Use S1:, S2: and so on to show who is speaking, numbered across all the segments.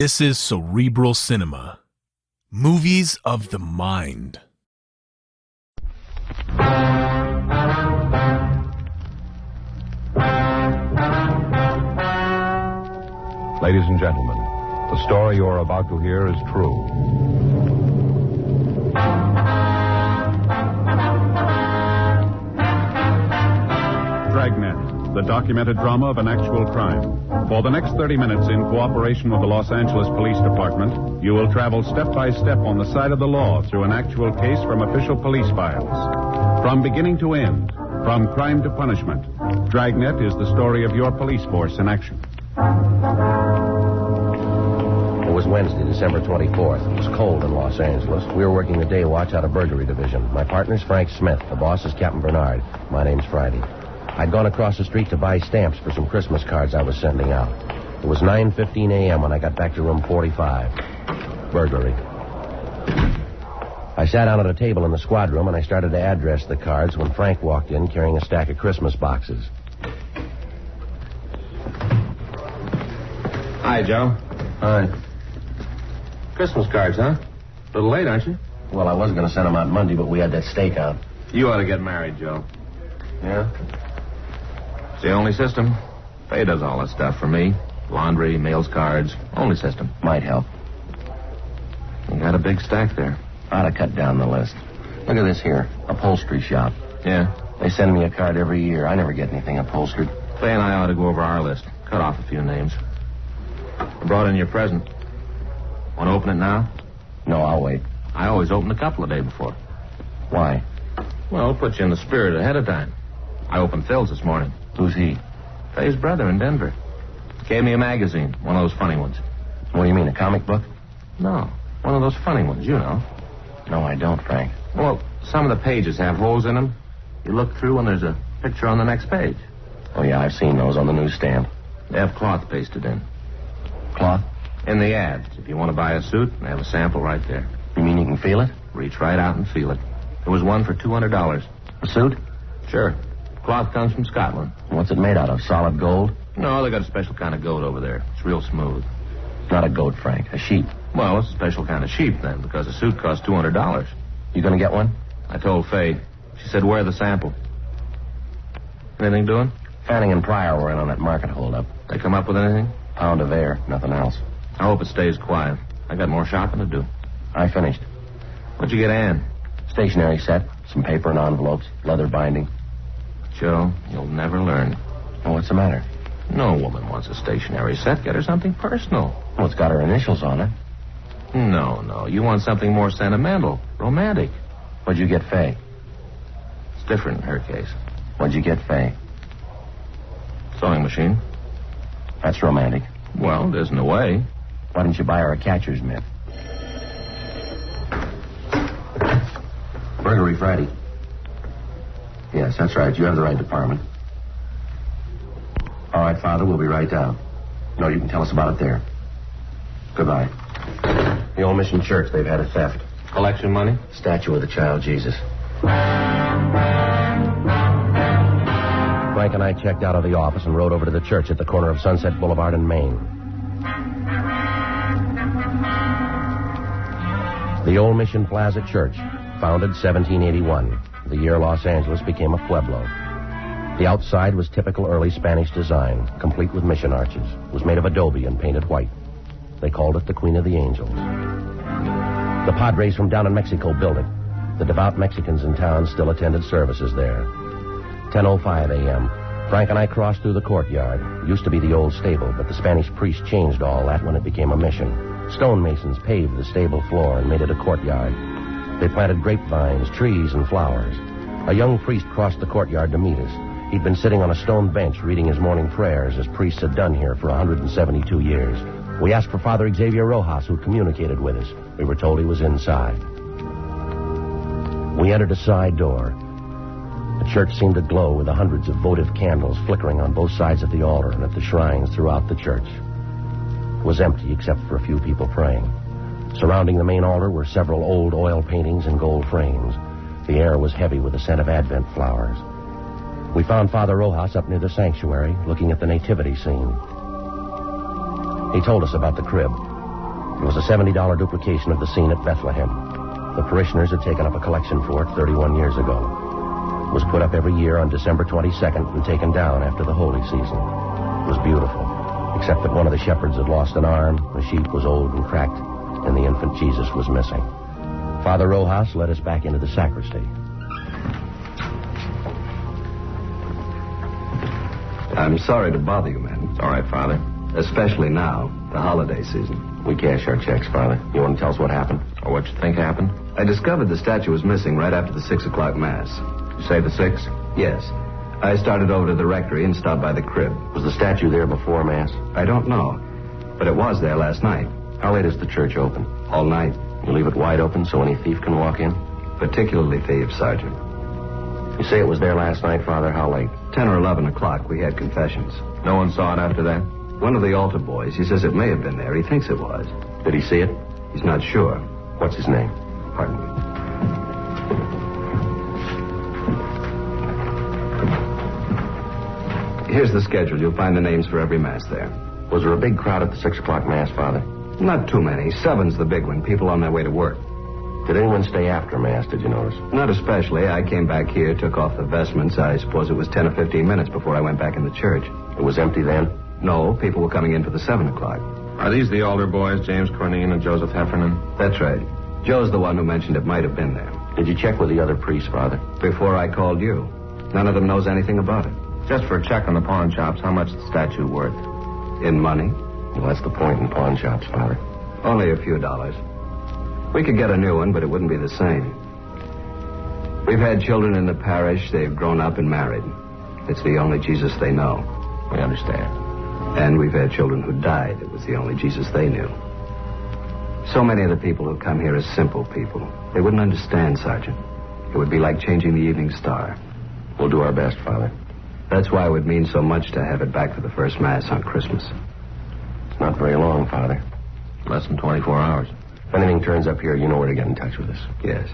S1: This is Cerebral Cinema. Movies of the mind.
S2: Ladies and gentlemen, the story you are about to hear is true.
S3: Dragnet, the documented drama of an actual crime. For the next 30 minutes, in cooperation with the Los Angeles Police Department, you will travel step by step on the side of the law through an actual case from official police files. From beginning to end, from crime to punishment, Dragnet is the story of your police force in action.
S4: It was Wednesday, December 24th. It was cold in Los Angeles. We were working the day watch out of Burglary Division. My partner's Frank Smith. The boss is Captain Bernard. My name's Friday. I'd gone across the street to buy stamps for some Christmas cards I was sending out. It was 9:15 a.m. when I got back to room 45. Burglary. I sat down at a table in the squad room and I started to address the cards when Frank walked in carrying a stack of Christmas boxes.
S5: Hi, Joe.
S4: Hi.
S5: Christmas cards, huh? A little late, aren't you?
S4: Well, I was going to send them out Monday, but we had that stakeout.
S5: You ought to get married, Joe.
S4: Yeah?
S5: It's the only system. Faye does all that stuff for me. Laundry, mails cards. Only system.
S4: Might help.
S5: You got a big stack there.
S4: Ought to cut down the list. Look at this here. Upholstery shop.
S5: Yeah?
S4: They send me a card every year. I never get anything upholstered.
S5: Faye and I ought to go over our list. Cut off a few names. I brought in your present. Want to open it now?
S4: No, I'll wait.
S5: I always open a couple a day before.
S4: Why?
S5: Well, put you in the spirit ahead of time. I opened Phil's this morning.
S4: Who's he?
S5: Faye's brother in Denver. Gave me a magazine, one of those funny ones.
S4: What do you mean, a comic book?
S5: No, one of those funny ones, you know.
S4: No, I don't, Frank.
S5: Well, some of the pages have holes in them. You look through and there's a picture on the next page.
S4: Oh, yeah, I've seen those on the newsstand.
S5: They have cloth pasted in.
S4: Cloth?
S5: In the ads. If you want to buy a suit, they have a sample right there.
S4: You mean you can feel it?
S5: Reach right out and feel it. There was one for $200.
S4: A suit?
S5: Sure. Cloth comes from Scotland.
S4: What's it made out of? Solid gold?
S5: No, they got a special kind of goat over there. It's real smooth.
S4: Not a goat, Frank. A sheep.
S5: Well, it's a special kind of sheep, then, because a suit costs $200.
S4: You gonna get one?
S5: I told Faye. She said, wear the sample. Anything doing?
S4: Fanning and Pryor were in on that market holdup.
S5: They come up with anything?
S4: Pound of air. Nothing else.
S5: I hope it stays quiet. I got more shopping to do.
S4: I finished.
S5: What'd you get Ann?
S4: Stationery set. Some paper and envelopes. Leather binding.
S5: Joe, you'll never learn.
S4: Oh, what's the matter?
S5: No woman wants a stationery set. Get her something personal.
S4: Well, it's got her initials on it.
S5: No. You want something more sentimental, romantic.
S4: What'd you get Faye?
S5: It's different in her case.
S4: What'd you get Faye?
S5: Sewing machine.
S4: That's romantic.
S5: Well, it isn't a way.
S4: Why didn't you buy her a catcher's mitt? Burglary Friday. Yes, that's right. You have the right department. All right, Father, we'll be right down. No, you can tell us about it there. Goodbye. The old Mission Church, they've had a theft.
S5: Collection money?
S4: Statue of the child Jesus. Frank and I checked out of the office and rode over to the church at the corner of Sunset Boulevard and Main. The old Mission Plaza Church, founded 1781, the year Los Angeles became a pueblo. The outside was typical early Spanish design, complete with mission arches. It was made of adobe and painted white. They called it the Queen of the Angels. The Padres from down in Mexico built it. The devout Mexicans in town still attended services there. 10:05 a.m. Frank and I crossed through the courtyard. It used to be the old stable, but the Spanish priest changed all that when it became a mission. Stonemasons paved the stable floor and made it a courtyard. They planted grapevines, trees, and flowers. A young priest crossed the courtyard to meet us. He'd been sitting on a stone bench reading his morning prayers, as priests had done here for 172 years. We asked for Father Xavier Rojas, who communicated with us. We were told he was inside. We entered a side door. The church seemed to glow with the hundreds of votive candles flickering on both sides of the altar and at the shrines throughout the church. It was empty except for a few people praying. Surrounding the main altar were several old oil paintings in gold frames. The air was heavy with the scent of Advent flowers. We found Father Rojas up near the sanctuary, looking at the nativity scene. He told us about the crib. It was a $70 duplication of the scene at Bethlehem. The parishioners had taken up a collection for it 31 years ago. It was put up every year on December 22nd and taken down after the holy season. It was beautiful, except that one of the shepherds had lost an arm, the sheep was old and cracked, and the infant Jesus was missing. Father Rojas led us back into the sacristy.
S6: I'm sorry to bother you, men.
S5: It's all right, Father.
S6: Especially now, the holiday season.
S4: We cash our checks, Father. You want to tell us what happened?
S5: Or what you think happened?
S6: I discovered the statue was missing right after the 6 o'clock Mass.
S5: You say the 6?
S6: Yes. I started over to the rectory and stopped by the crib.
S4: Was the statue there before Mass?
S6: I don't know, but it was there last night.
S4: How late is the church open?
S6: All night.
S4: You leave it wide open so any thief can walk in?
S6: Particularly thieves, Sergeant.
S4: You say it was there last night, Father. How late?
S6: 10 or 11 o'clock, we had confessions.
S5: No one saw it after that?
S6: One of the altar boys, he says it may have been there. He thinks it was.
S4: Did he see it?
S6: He's not sure.
S4: What's his name?
S6: Pardon me. Here's the schedule. You'll find the names for every Mass there.
S4: Was there a big crowd at the 6 o'clock Mass, Father?
S6: Not too many. 7's the big one. People on their way to work.
S4: Did anyone stay after Mass, did you notice?
S6: Not especially. I came back here, took off the vestments. I suppose it was 10 or 15 minutes before I went back in the church.
S4: It was empty then?
S6: No, people were coming in for the 7 o'clock.
S5: Are these the altar boys, James Cornine and Joseph Heffernan?
S6: That's right. Joe's the one who mentioned it might have been there.
S4: Did you check with the other priests, Father?
S6: Before I called you. None of them knows anything about it.
S5: Just for a check on the pawn shops, how much is the statue worth?
S6: In money?
S4: Well, that's the point in pawn shops, Father.
S6: Only a few dollars. We could get a new one, but it wouldn't be the same. We've had children in the parish. They've grown up and married. It's the only Jesus they know.
S5: We understand.
S6: And we've had children who died. It was the only Jesus they knew. So many of the people who come here are simple people. They wouldn't understand, Sergeant. It would be like changing the evening star.
S4: We'll do our best, Father.
S6: That's why it would mean so much to have it back for the first Mass on Christmas.
S4: It's not very long, Father.
S5: Less than 24 hours.
S4: If anything turns up here, you know where to get in touch with us.
S6: Yes.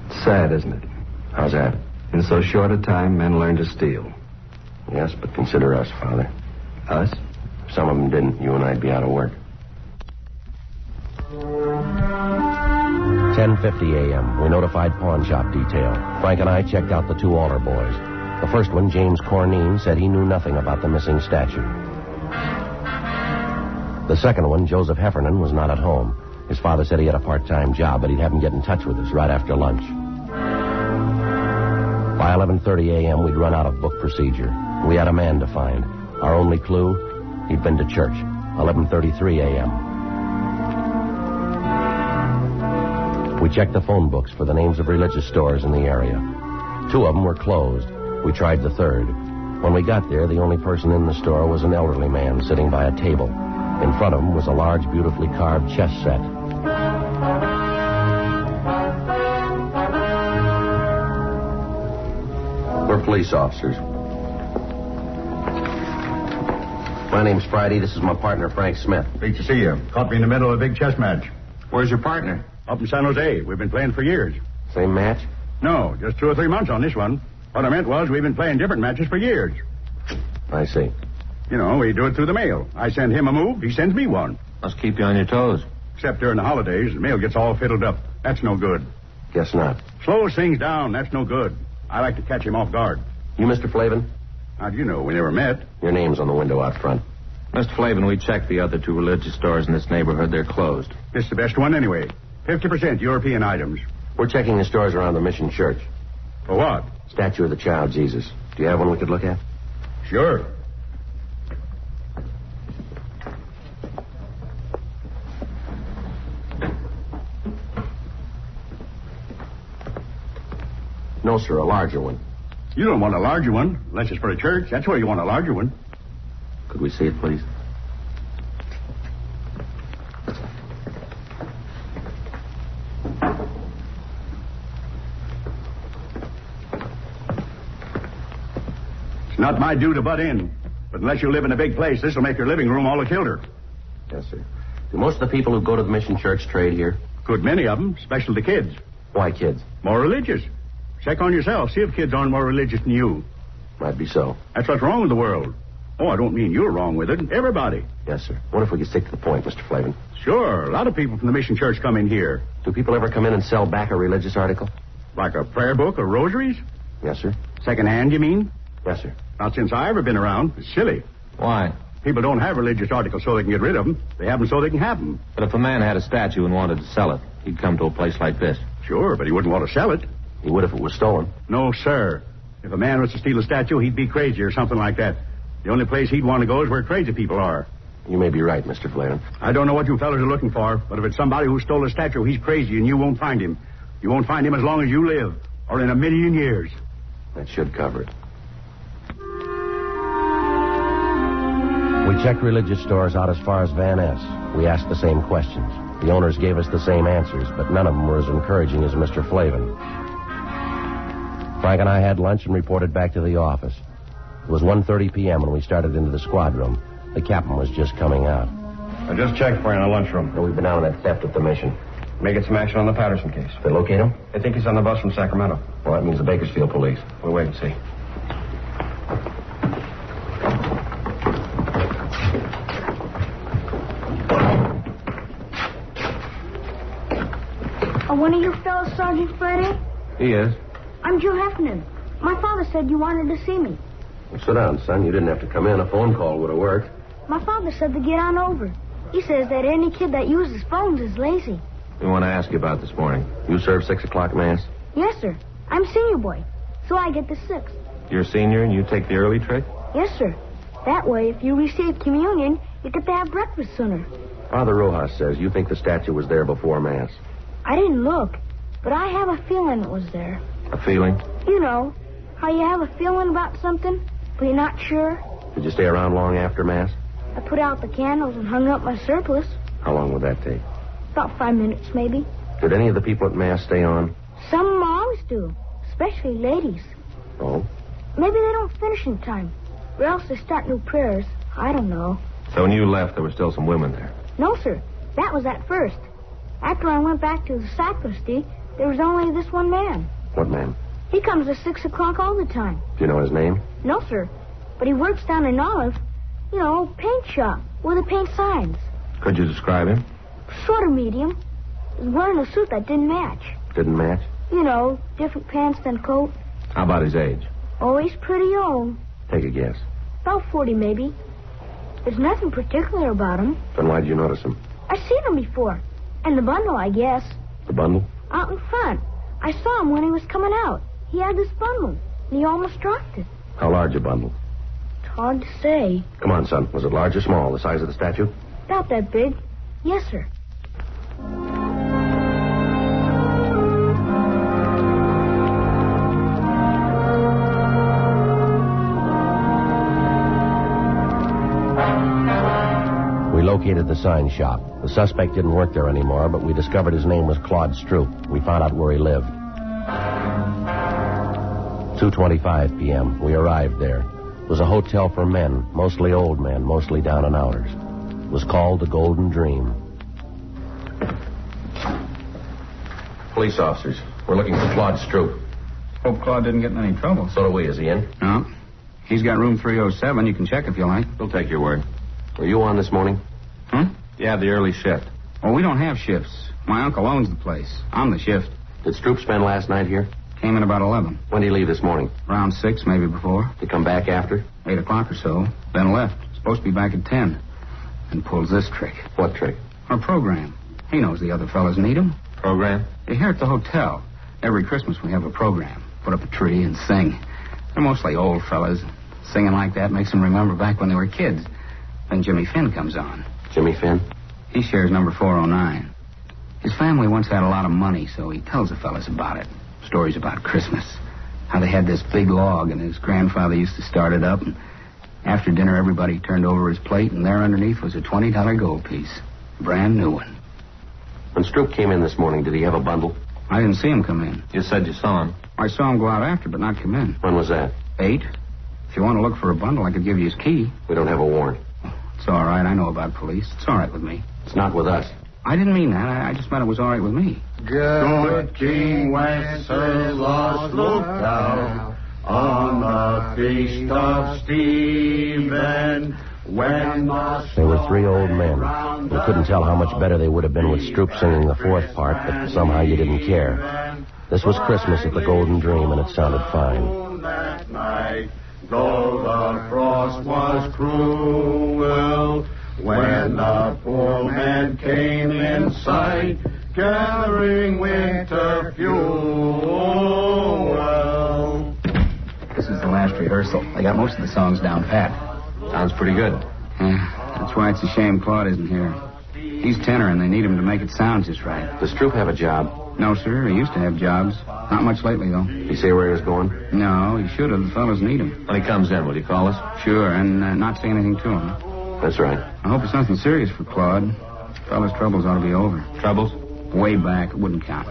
S6: It's sad, isn't it?
S4: How's that?
S6: In so short a time, men learn to steal.
S4: Yes, but consider us, Father.
S6: Us?
S4: If some of them didn't, you and I'd be out of work. 10:50 a.m. We notified pawn shop detail. Frank and I checked out the 2 altar boys. The first one, James Cornine, said he knew nothing about the missing statue. The second one, Joseph Heffernan, was not at home. His father said he had a part-time job, but he'd have him get in touch with us right after lunch. By 11:30 a.m., we'd run out of book procedure. We had a man to find. Our only clue, he'd been to church. 11:33 a.m. We checked the phone books for the names of religious stores in the area. 2 of them were closed. We tried the 3rd. When we got there, the only person in the store was an elderly man sitting by a table. In front of him was a large, beautifully carved chess set. We're police officers. My name's Friday. This is my partner, Frank Smith.
S7: Great to see you. Caught me in the middle of a big chess match.
S5: Where's your partner?
S7: Up in San Jose. We've been playing for years.
S4: Same match?
S7: No, just 2 or 3 months on this one. What I meant was we've been playing different matches for years.
S4: I see.
S7: You know, we do it through the mail. I send him a move, he sends me one.
S5: Must keep you on your toes.
S7: Except during the holidays, the mail gets all fiddled up. That's no good.
S4: Guess not.
S7: Slows things down, that's no good. I like to catch him off guard.
S4: You Mr. Flavin?
S7: How do you know? We never met.
S4: Your name's on the window out front.
S5: Mr. Flavin, we checked the other 2 religious stores in this neighborhood. They're closed.
S7: This is the best one anyway. 50% European items.
S4: We're checking the stores around the Mission Church.
S7: For what?
S4: Statue of the Child Jesus. Do you have one we could look at?
S7: Sure.
S4: No, sir, a larger one.
S7: You don't want a larger one, unless it's for a church. That's where you want a larger one.
S4: Could we see it, please?
S7: It's not my due to butt in. But unless you live in a big place, this will make your living room all the kilder.
S4: Yes, sir. Do most of the people who go to the Mission Church trade here?
S7: Good many of them, especially the kids.
S4: Why kids?
S7: More religious. Check on yourself. See if kids aren't more religious than you.
S4: Might be so.
S7: That's what's wrong with the world. Oh, I don't mean you're wrong with it. Everybody.
S4: Yes, sir. What if we could stick to the point, Mr. Flavin?
S7: Sure. A lot of people from the Mission Church come in here.
S4: Do people ever come in and sell back a religious article?
S7: Like a prayer book or rosaries?
S4: Yes, sir.
S7: Second-hand, you mean?
S4: Yes, sir.
S7: Not since I ever been around. It's silly.
S5: Why?
S7: People don't have religious articles so they can get rid of them. They have them so they can have them.
S5: But if a man had a statue and wanted to sell it, he'd come to a place like this.
S7: Sure, but he wouldn't want to sell it.
S4: He would if it was stolen.
S7: No, sir. If a man was to steal a statue, he'd be crazy or something like that. The only place he'd want to go is where crazy people are.
S4: You may be right, Mr. Flavin.
S7: I don't know what you fellas are looking for, but if it's somebody who stole a statue, he's crazy and you won't find him. You won't find him as long as you live, or in 1,000,000 years.
S4: That should cover it. We checked religious stores out as far as Van Ness. We asked the same questions. The owners gave us the same answers, but none of them were as encouraging as Mr. Flavin. Frank and I had lunch and reported back to the office. It was 1:30 p.m. when we started into the squad room. The captain was just coming out.
S8: I just checked for you in the lunchroom.
S4: We've been out on that theft at the mission.
S8: Making some action on the Patterson case.
S4: They locate him?
S8: I think he's on the bus from Sacramento.
S4: Well, that means the Bakersfield police.
S8: We'll wait and see.
S9: Are one of your fellows Sergeant Friday?
S5: He is.
S9: I'm Joe Heffernan. My father said you wanted to see me.
S4: Well, sit down, son. You didn't have to come in. A phone call would have worked.
S9: My father said to get on over. He says that any kid that uses phones is lazy.
S5: We want to ask you about this morning.
S4: You serve 6 o'clock mass?
S9: Yes, sir. I'm senior boy, so I get the 6th.
S5: You're a senior and you take the early trick?
S9: Yes, sir. That way, if you receive communion, you get to have breakfast sooner.
S4: Father Rojas says you think the statue was there before mass.
S9: I didn't look, but I have a feeling it was there.
S5: A feeling?
S9: You know, how you have a feeling about something, but you're not sure.
S4: Did you stay around long after mass?
S9: I put out the candles and hung up my surplice.
S4: How long would that take?
S9: About 5 minutes, maybe.
S4: Did any of the people at mass stay on?
S9: Some moms do, especially ladies.
S4: Oh?
S9: Maybe they don't finish in time, or else they start new prayers. I don't know.
S5: So when you left, there were still some women there?
S9: No, sir. That was at first. After I went back to the sacristy, there was only this one man.
S4: What man?
S9: He comes at 6 o'clock all the time.
S4: Do you know his name?
S9: No, sir. But he works down in Olive. You know, paint shop, where they paint signs.
S5: Could you describe him?
S9: Sort of medium. He was wearing a suit that didn't match.
S4: Didn't match?
S9: You know, different pants than coat.
S5: How about his age?
S9: Oh, he's pretty old.
S4: Take a guess.
S9: About 40, maybe. There's nothing particular about him.
S4: Then why'd you notice him?
S9: I've seen him before. And the bundle, I guess.
S4: The bundle?
S9: Out in front. I saw him when he was coming out. He had this bundle, and he almost dropped it.
S4: How large a bundle?
S9: It's hard to say.
S4: Come on, son. Was it large or small? The size of the statue?
S9: About that big. Yes, sir.
S4: We located the sign shop. The suspect didn't work there anymore, but we discovered his name was Claude Stroop. We found out where he lived. 2:25 p.m. We arrived there. It was a hotel for men, mostly old men, mostly down and outers. It was called the Golden Dream. Police officers. We're looking for Claude Stroop.
S8: Hope Claude didn't get in any trouble.
S4: So do we. Is he in?
S8: No. He's got room 307. You can check if you like.
S5: We'll take your word.
S4: Were you on this morning?
S5: Yeah, the early shift.
S8: Well, we don't have shifts. My uncle owns the place. I'm the shift.
S4: Did Stroop spend last night here?
S8: Came in about 11.
S4: When did he leave this morning?
S8: Around 6, maybe before.
S4: Did he come back after?
S8: 8 o'clock or so. Then left. Supposed to be back at 10. And pulls this trick.
S4: What trick?
S8: Our program. He knows the other fellas need him.
S5: Program?
S8: Here at the hotel. Every Christmas we have a program. Put up a tree and sing. They're mostly old fellas. Singing like that makes them remember back when they were kids. Then Jimmy Finn comes on.
S4: Jimmy Finn?
S8: He shares number 409. His family once had a lot of money, so he tells the fellas about it. Stories about Christmas. How they had this big log, and his grandfather used to start it up. And after dinner, everybody turned over his plate, and there underneath was a $20 gold piece. Brand new one.
S4: When Stroop came in this morning, did he have a bundle?
S8: I didn't see him come in.
S5: You said you saw him.
S8: I saw him go out after, but not come in.
S4: When was that?
S8: 8. If you want to look for a bundle, I could give you his key.
S4: We don't have a warrant.
S8: It's all right. I know about police. It's all right with me.
S4: It's not with us.
S8: I didn't mean that. I just meant it was all right with me.
S10: Good King Wenceslas looked out on the feast of Stephen, when the
S4: They were three old men. You couldn't tell how much better they would have been with Stroop singing the fourth part, but somehow you didn't care. This was Christmas at the Golden Dream, and it sounded fine.
S10: That night, though the frost was cruel, when the poor man came in sight, gathering winter fuel.
S8: This is the last rehearsal. I got most of the songs down pat.
S5: Sounds pretty good.
S8: Yeah, that's why it's a shame Claude isn't here. He's tenor, and they need him to make it sound just right.
S6: Does Stroop have a job?
S8: No, sir. He used to have jobs. Not much lately, though.
S6: Did he say where he was going?
S8: No, he should have. The fellas need him.
S5: When he comes in, will you call us?
S8: Sure, and not say anything to him.
S6: That's right.
S8: I hope it's nothing serious for Claude. Fella's troubles ought to be over.
S5: Troubles?
S8: Way back. It wouldn't count.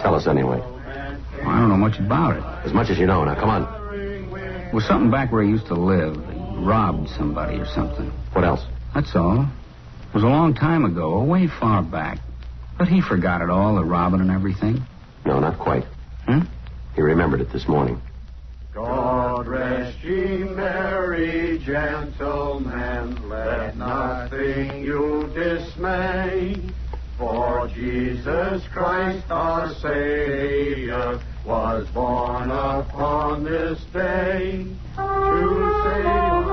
S6: Tell us anyway.
S8: Well, I don't know much about it.
S6: As much as you know. Now, come on.
S8: It was something back where he used to live. He robbed somebody or something.
S6: What else?
S8: That's all. It was a long time ago, way far back. But he forgot it all, the robbing and everything.
S6: No, not quite.
S8: Hmm?
S6: He remembered it this morning.
S10: God rest ye merry gentlemen, let nothing you dismay. For Jesus Christ our Savior was born upon this day to save.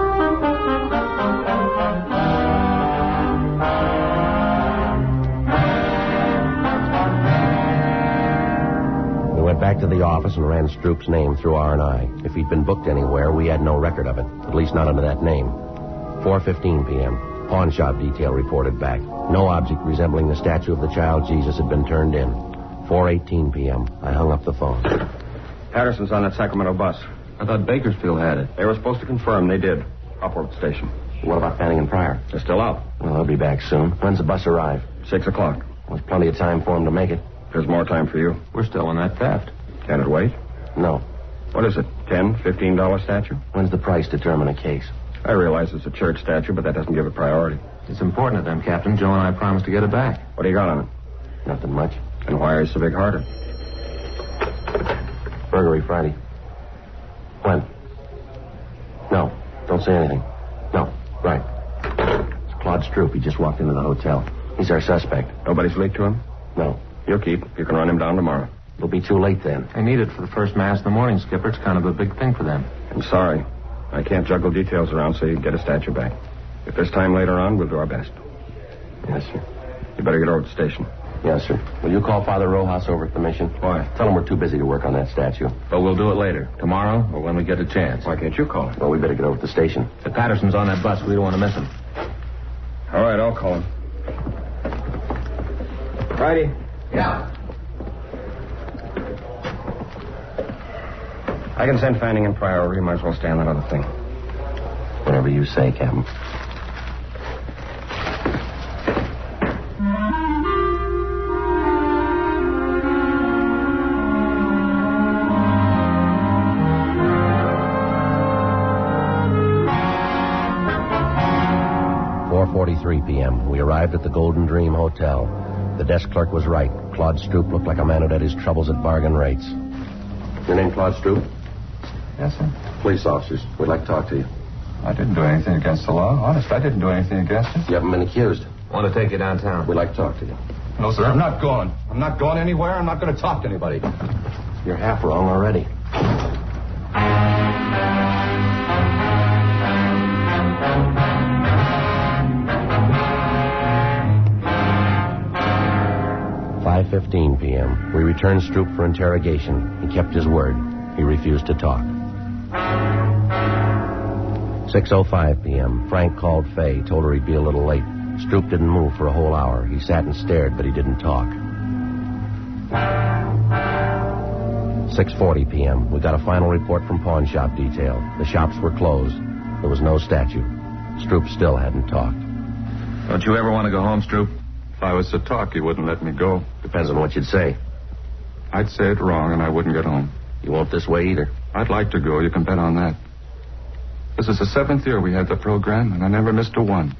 S4: We went back to the office and ran Stroop's name through R&I. If he'd been booked anywhere, we had no record of it, at least not under that name. 4:15 p.m. Pawn shop detail reported back. No object resembling the statue of the child Jesus had been turned in. 4:18 p.m. I hung up the phone.
S7: Patterson's on that Sacramento bus.
S5: I thought Bakersfield had it.
S7: They were supposed to confirm. They did. Upward station.
S6: What about Fanning and Pryor?
S7: They're still out.
S6: Well, they'll be back soon. When's the bus arrive?
S7: 6 o'clock.
S6: Well, there's plenty of time for them to make it.
S7: There's more time for you.
S5: We're still in that theft.
S7: Can it wait?
S6: No.
S7: What is it, $10, $15 statue?
S6: When's the price determine a case?
S7: I realize it's a church statue, but that doesn't give it priority.
S5: It's important to them, Captain. Joe and I promised to get it back.
S7: What do you got on it?
S6: Nothing much.
S7: And why are you so big-hearted?
S6: Burglary Friday. When? No. Don't say anything. No. Right. It's Claude Stroop. He just walked into the hotel. He's our suspect.
S7: Nobody's leaked to him?
S6: No.
S7: You'll keep. You can run him down tomorrow.
S6: It'll be too late then.
S5: They need it for the first mass in the morning, Skipper. It's kind of a big thing for them.
S7: I'm sorry. I can't juggle details around so you can get a statue back. If there's time later on, we'll do our best.
S6: Yes, sir.
S7: You better get over to the station.
S6: Yes, sir. Will you call Father Rojas over at the mission?
S7: Why?
S6: Tell him we're too busy to work on that statue.
S5: But we'll do it later. Tomorrow or when we get a chance.
S7: Why can't you call him?
S6: Well, we better get over to the station.
S5: If Patterson's on that bus, we don't want to miss him.
S7: All right, I'll call him. Friday.
S8: Yeah.
S7: I can send Fanning and Pryor over. You might as well stay on that other thing.
S6: Whatever you say, Captain.
S4: p.m. We arrived at the Golden Dream Hotel. The desk clerk was right. Claude Stroop looked like a man who'd had his troubles at bargain rates.
S6: Your name Claude Stroop?
S11: Yes, sir.
S6: Police officers. We'd like to talk to you.
S11: I didn't do anything against the law. Honest, I didn't do anything against it.
S6: You haven't been accused.
S5: Want to take you downtown.
S6: We'd like to talk to you.
S11: No, sir, I'm not going. I'm not going anywhere. I'm not going to talk to anybody.
S6: You're half wrong already.
S4: .15 p.m. We returned Stroop for interrogation. He kept his word. He refused to talk. 6:05 p.m. Frank called Faye, told her he'd be a little late. Stroop didn't move for a whole hour. He sat and stared, but he didn't talk. 6:40 p.m. We got a final report from pawn shop detail. The shops were closed. There was no statue. Stroop still hadn't talked.
S5: Don't you ever want to go home, Stroop?
S3: If I was to talk, you wouldn't let me go.
S6: Depends on what you'd say.
S3: I'd say it wrong, and I wouldn't get home.
S6: You won't this way either.
S3: I'd like to go. You can bet on that. This is the 7th year we had the program, and I never missed a one.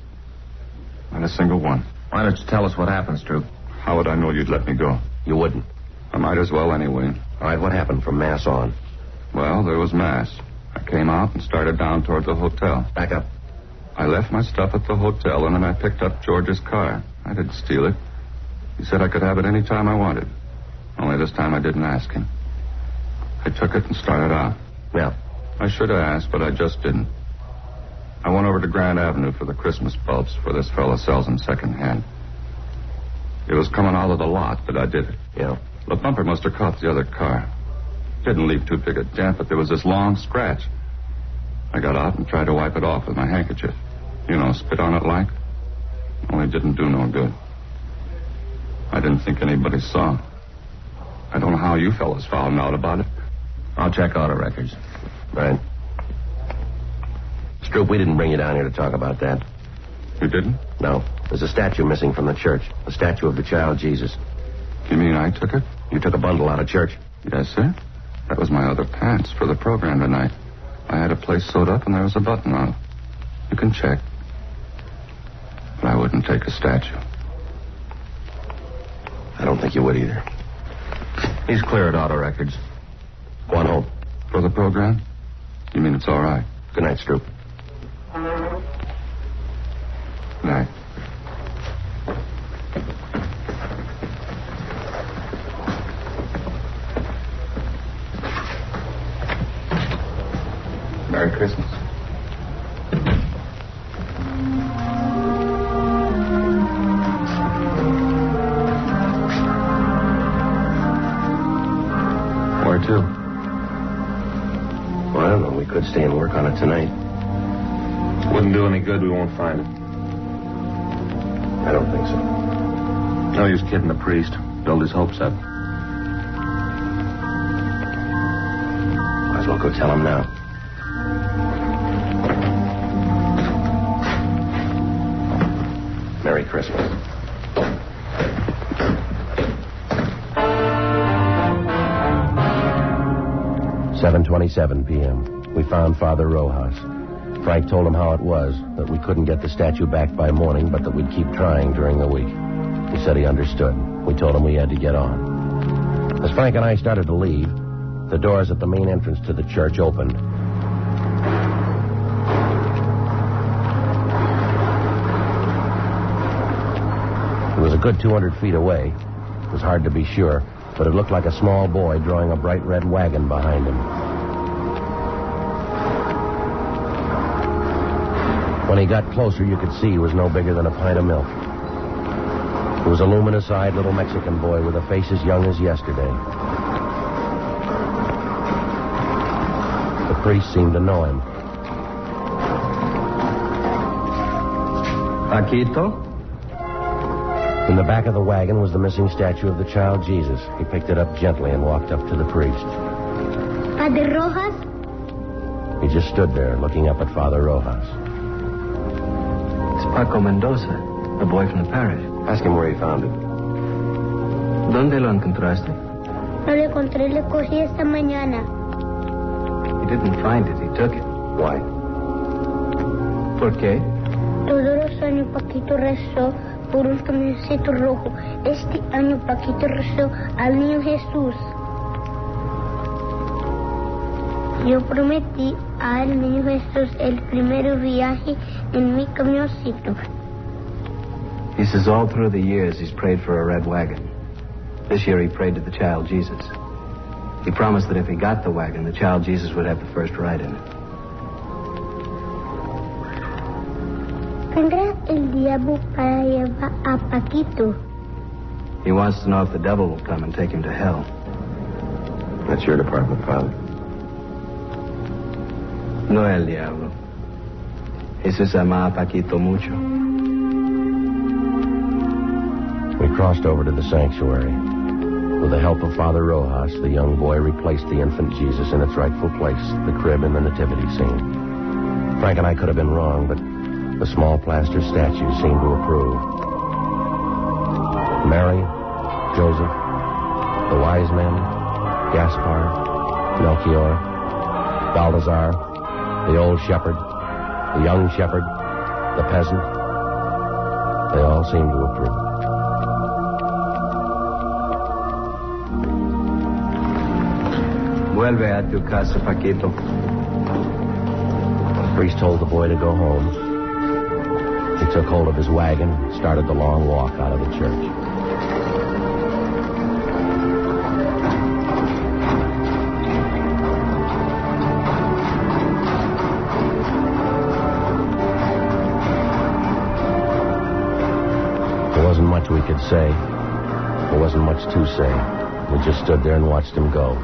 S3: Not a single one.
S5: Why don't you tell us what happened, Stroop?
S3: How would I know you'd let me go?
S6: You wouldn't.
S3: I might as well anyway.
S6: All right, what happened from Mass on?
S11: Well, there was Mass. I came out and started down toward the hotel.
S4: Back up.
S11: I left my stuff at the hotel, and then I picked up George's car. I didn't steal it. He said I could have it any time I wanted. Only this time I didn't ask him. I took it and started out.
S4: Yeah.
S11: I should have asked, but I just didn't. I went over to Grand Avenue for the Christmas bulbs, for this fella sells them secondhand. It was coming out of the lot that I did it.
S4: Yeah.
S11: The bumper must have caught the other car. Didn't leave too big a dent, but there was this long scratch. I got out and tried to wipe it off with my handkerchief. You know, spit on it like. Only didn't do no good. I didn't think anybody saw. I don't know how you fellas found out about it.
S5: I'll check auto records.
S4: Right. Stroop, we didn't bring you down here to talk about that.
S11: You didn't?
S4: No. There's a statue missing from the church. A statue of the child Jesus.
S11: You mean I took it?
S4: You took a bundle out of church?
S11: Yes, sir. That was my other pants for the program tonight. I had a place sewed up and there was a button on it. You can check. But I wouldn't take a statue.
S4: I don't think you would either.
S5: He's clear at auto records.
S4: Go on home.
S11: For the program? You mean it's all right?
S4: Good night, Stroop.
S11: Good night. Merry Christmas.
S5: Where to?
S4: Well, I don't know. We could stay and work on it tonight.
S5: Wouldn't do any good. We won't find it.
S4: I don't think so.
S5: No use kidding the priest. Build his hopes up.
S4: Might as well go tell him now. Merry Christmas. "7:27 p.m. We found Father Rojas. Frank told him how it was, that we couldn't get the statue back by morning, but that we'd keep trying during the week. He said he understood. We told him we had to get on. As Frank and I started to leave, the doors at the main entrance to the church opened. It was a good 200 feet away. It was hard to be sure, but it looked like a small boy drawing a bright red wagon behind him. When he got closer, you could see he was no bigger than a pint of milk. He was a luminous-eyed little Mexican boy with a face as young as yesterday. The priest seemed to know him.
S6: Paquito?
S4: In the back of the wagon was the missing statue of the child Jesus. He picked it up gently and walked up to the priest.
S9: Father Rojas?
S4: He just stood there, looking up at Father Rojas.
S6: It's Paco Mendoza, the boy from the parish.
S4: Ask him where he found it.
S6: ¿Dónde lo encontraste?
S9: No lo encontré, le cogí esta mañana.
S6: He didn't find it, he took it.
S4: Why?
S6: ¿Por qué?
S9: Todos los años Paquito rezó por un camioncito rojo. Este año Paquito rezó al niño Jesús. Yo prometí al niño Jesús el primer viaje en mi camioncito.
S6: He says all through the years he's prayed for a red wagon. This year he prayed to the child Jesus. He promised that if he got the wagon, the child Jesus would have the first ride in it.
S9: ¿Tendrá el diablo para llevar a Paquito?
S6: He wants to know if the devil will come and take him to hell.
S4: That's your department, Father.
S6: No el diablo. Jesús ama a Paquito mucho.
S4: We crossed over to the sanctuary. With the help of Father Rojas, the young boy replaced the infant Jesus in its rightful place, the crib in the nativity scene. Frank and I could have been wrong, but the small plaster statue seemed to approve. Mary, Joseph, the wise men, Gaspar, Melchior, Balthazar, the old shepherd, the young shepherd, the peasant, they all seemed to approve.
S6: Vuelve a tu casa, Paquito.
S4: The priest told the boy to go home. He took hold of his wagon and started the long walk out of the church. There wasn't much we could say. There wasn't much to say. We just stood there and watched him go.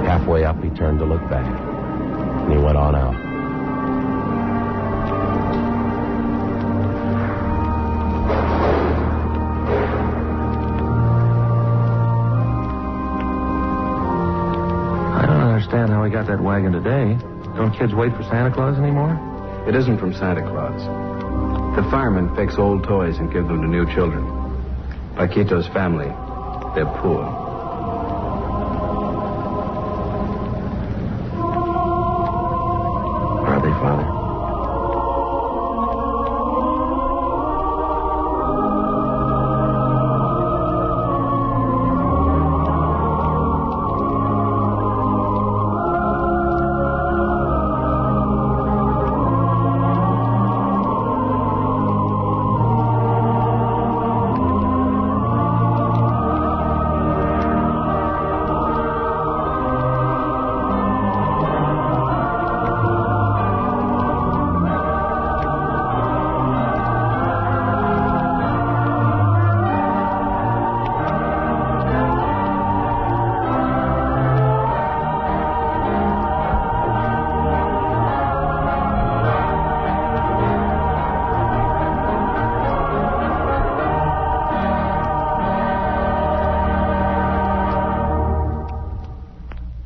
S4: Halfway up, he turned to look back. And he went on out.
S5: I don't understand how we got that wagon today. Don't kids wait for Santa Claus anymore?
S6: It isn't from Santa Claus. The firemen fix old toys and give them to new children. Paquito's family, they're poor.
S5: Are they, Father?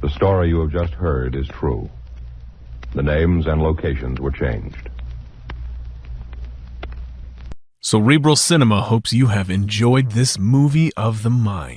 S2: The story you have just heard is true. The names and locations were changed.
S1: Cerebral Cinema hopes you have enjoyed this movie of the mind.